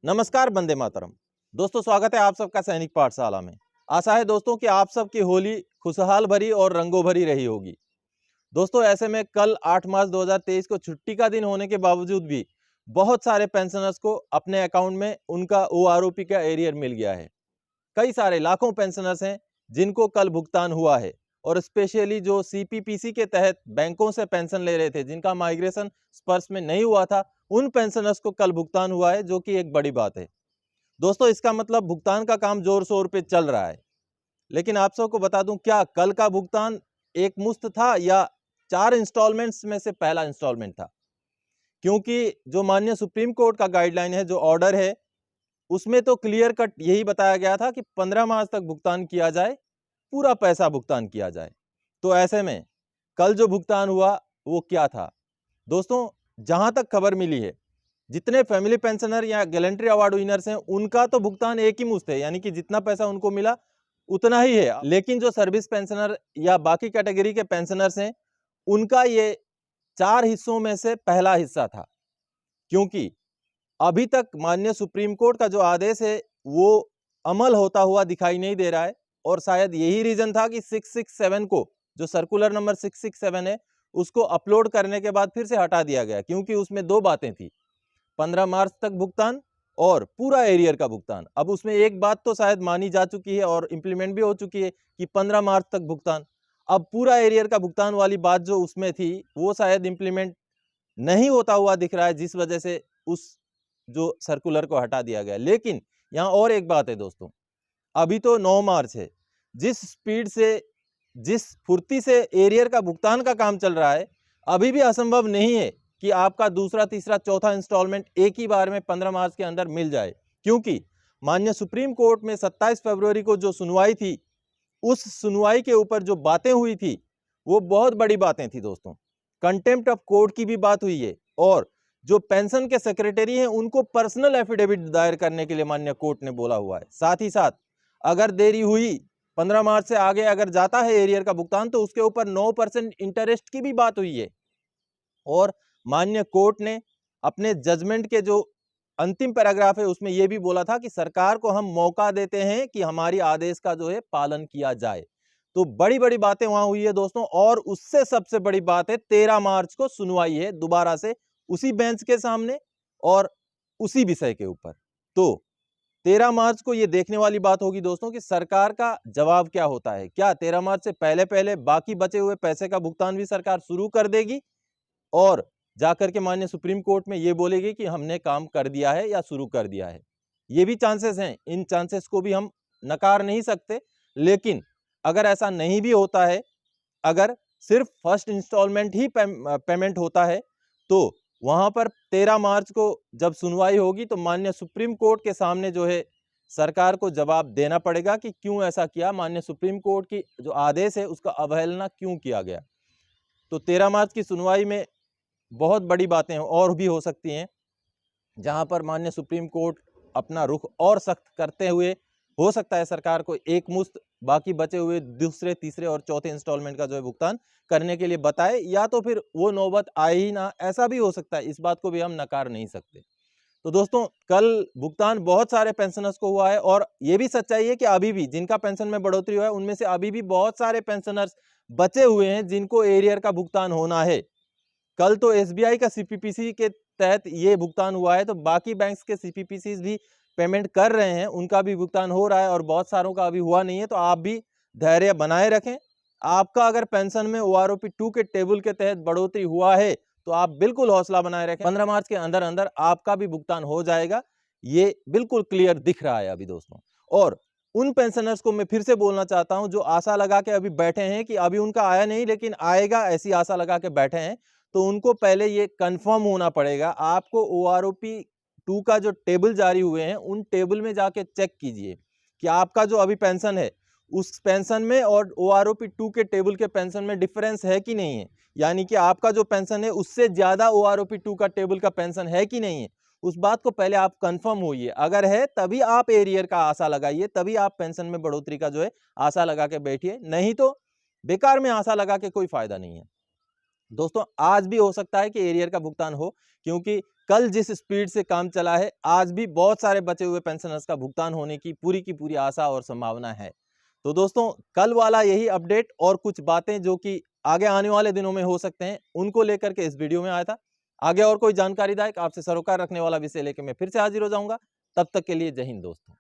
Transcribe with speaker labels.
Speaker 1: नमस्कार, वंदे मातरम। दोस्तों, स्वागत है आप सबका सैनिक पाठशाला में। आशा है दोस्तों कि आप सबकी होली खुशहाल भरी और रंगों भरी रही होगी। दोस्तों, ऐसे में कल 8 मार्च 2023 को छुट्टी का दिन होने के बावजूद भी बहुत सारे पेंशनर्स को अपने अकाउंट में उनका ओआरओपी का एरियर मिल गया है। कई सारे लाखों पेंशनर्स हैं जिनको कल भुगतान हुआ है और स्पेशली जो सीपीपीसी के तहत बैंकों से पेंशन ले रहे थे, जिनका माइग्रेशन स्पर्श में नहीं हुआ था, उन पेंशनर्स को कल भुगतान हुआ है, जो कि एक बड़ी बात है। दोस्तों, इसका मतलब भुगतान का काम जोर शोर पे चल रहा है। लेकिन आप सबको बता दूं, क्या कल का भुगतान एक मुश्त था या 4 इंस्टॉलमेंट्स में से पहला इंस्टॉलमेंट था? क्योंकि जो माननीय सुप्रीम कोर्ट का गाइडलाइन है, जो ऑर्डर है, उसमें तो क्लियर कट यही बताया गया था कि 15 मार्च तक भुगतान किया जाए, पूरा पैसा भुगतान किया जाए। तो ऐसे में कल जो भुगतान हुआ वो क्या था? दोस्तों, जहां तक खबर मिली है, जितने फैमिली पेंशनर या गैलेंट्री अवार्ड विनर्स हैं, उनका तो भुगतान एक ही मुश्त है, यानी कि जितना पैसा उनको मिला उतना ही है। लेकिन जो सर्विस पेंशनर या बाकी कैटेगरी के पेंशनर्स हैं, उनका ये 4 हिस्सों में से पहला हिस्सा था। क्योंकि अभी तक माननीय सुप्रीम कोर्ट का जो आदेश है वो अमल होता हुआ दिखाई नहीं दे रहा है, और शायद यही रीजन था कि 667 को, जो सर्कुलर नंबर 667 है, उसको अपलोड करने के बाद फिर से हटा दिया गया, क्योंकि उसमें 2 बातें थी, 15 मार्च तक भुगतान और पूरा एरियर का भुगतान। अब उसमें एक बात तो शायद मानी जा चुकी है और इंप्लीमेंट भी हो चुकी है कि 15 मार्च तक भुगतान। अब पूरा एरियर का भुगतान वाली बात जो उसमें थी वो शायद इंप्लीमेंट नहीं होता हुआ दिख रहा है, जिस वजह से उस जो सर्कुलर को हटा दिया गया। लेकिन यहाँ और एक बात है दोस्तों, अभी तो 9 मार्च है। जिस स्पीड से, जिस फुर्ती से एरियर का भुगतान का काम चल रहा है, अभी भी असंभव नहीं है कि आपका दूसरा, तीसरा, चौथा इंस्टॉलमेंट एक ही बार में 15 मार्च के अंदर मिल जाए। क्योंकि माननीय सुप्रीम कोर्ट में 27 फरवरी को जो सुनवाई थी, उस सुनवाई के ऊपर जो बातें हुई थी वो बहुत बड़ी बातें थी दोस्तों। कंटेम्प्ट ऑफ कोर्ट की भी बात हुई है, और जो पेंशन के सेक्रेटरी हैं उनको पर्सनल एफिडेविट दायर करने के लिए माननीय कोर्ट ने बोला हुआ है। साथ ही साथ अगर देरी हुई, 15 मार्च से आगे अगर जाता है एरियर का भुगतान, तो उसके ऊपर 9% इंटरेस्ट की भी बात हुई है। और माननीय कोर्ट ने अपने जजमेंट के जो अंतिम पैराग्राफ है उसमें यह भी बोला था कि सरकार को हम मौका देते हैं कि हमारी आदेश का जो है पालन किया जाए। तो बड़ी बड़ी बातें वहां हुई है दोस्तों, और उससे सबसे बड़ी बात है 13 मार्च को सुनवाई है दोबारा से उसी बेंच के सामने और उसी विषय के ऊपर। तो 13 मार्च को ये देखने वाली बात होगी दोस्तों कि सरकार का जवाब क्या होता है। क्या 13 मार्च से पहले पहले बाकी बचे हुए पैसे का भुगतान भी सरकार शुरू कर देगी और जाकर के माननीय सुप्रीम कोर्ट में ये बोलेगी कि हमने काम कर दिया है या शुरू कर दिया है? ये भी चांसेस हैं, इन चांसेस को भी हम नकार नहीं सकते। लेकिन अगर ऐसा नहीं भी होता है, अगर सिर्फ फर्स्ट इंस्टॉलमेंट ही पेमेंट होता है, तो वहां पर 13 मार्च को जब सुनवाई होगी तो माननीय सुप्रीम कोर्ट के सामने जो है सरकार को जवाब देना पड़ेगा कि क्यों ऐसा किया, माननीय सुप्रीम कोर्ट की जो आदेश है उसका अवहेलना क्यों किया गया। तो 13 मार्च की सुनवाई में बहुत बड़ी बातें और भी हो सकती हैं, जहां पर माननीय सुप्रीम कोर्ट अपना रुख और सख्त करते हुए हो सकता है सरकार को एक मुश्त बाकी बचे हुए दूसरे, तीसरे और चौथे इंस्टॉलमेंट का जो है भुगतान करने के लिए बताए, या तो फिर वो नौबत आए ही ना, ऐसा भी हो सकता है। इस बात को भी हम नकार नहीं सकते। तो दोस्तों, कल भुगतान बहुत सारे पेंशनर्स को हुआ है, और ये भी सच्चाई है कि अभी भी जिनका पेंशन में बढ़ोतरी हुआ है उनमें से अभी भी बहुत सारे पेंशनर्स बचे हुए हैं जिनको एरियर का भुगतान होना है। कल तो एसबीआई का सीपीपीसी के तहत ये भुगतान हुआ है, तो बाकी बैंक्स के सीपीपीसी भी पेमेंट कर रहे हैं, उनका भी भुगतान हो रहा है, और बहुत सारों का अभी हुआ नहीं है। तो आप भी धैर्य बनाए रखें। आपका अगर पेंशन में ओआरओपी 2 के टेबल के तहत बढ़ोतरी हुआ है तो आप बिल्कुल हौसला बनाए रखें। 15 मार्च के अंदर अंदर आपका भी भुगतान हो जाएगा, ये बिल्कुल क्लियर दिख रहा है अभी दोस्तों। और उन पेंशनर्स को मैं फिर से बोलना चाहता हूं जो आशा लगा के अभी बैठे हैं कि अभी उनका आया नहीं लेकिन आएगा, ऐसी आशा लगा के बैठे हैं, तो उनको पहले ये कंफर्म होना पड़ेगा। आपको ओआरओपी 2 का जो टेबल जारी हुए हैं उन टेबल में जाके चेक कीजिए कि आपका जो अभी पेंशन है उस पेंशन में और ओआरओपी 2 के टेबल के पेंशन में डिफरेंस है कि नहीं है। यानी कि आपका जो पेंशन है उससे ज्यादा ओआरओपी 2 का टेबल का पेंशन है कि नहीं है, उस बात को पहले आप कंफर्म होइए। अगर है तभी आप एरियर का आशा लगाइए, तभी आप पेंशन में बढ़ोतरी का जो है आशा लगा के बैठिए, नहीं तो बेकार में आशा लगा के कोई फायदा नहीं है। दोस्तों आज भी हो सकता है कि एरियर का भुगतान हो, क्योंकि कल जिस स्पीड से काम चला है आज भी बहुत सारे बचे हुए पेंशनर्स का भुगतान होने की पूरी आशा और संभावना है। तो दोस्तों कल वाला यही अपडेट और कुछ बातें जो कि आगे आने वाले दिनों में हो सकते हैं, उनको लेकर के इस वीडियो में आया था। आगे और कोई जानकारीदायक आपसे सरोकार रखने वाला विषय लेकर मैं फिर से हाजिर हो जाऊंगा। तब तक के लिए जय हिंद दोस्तों।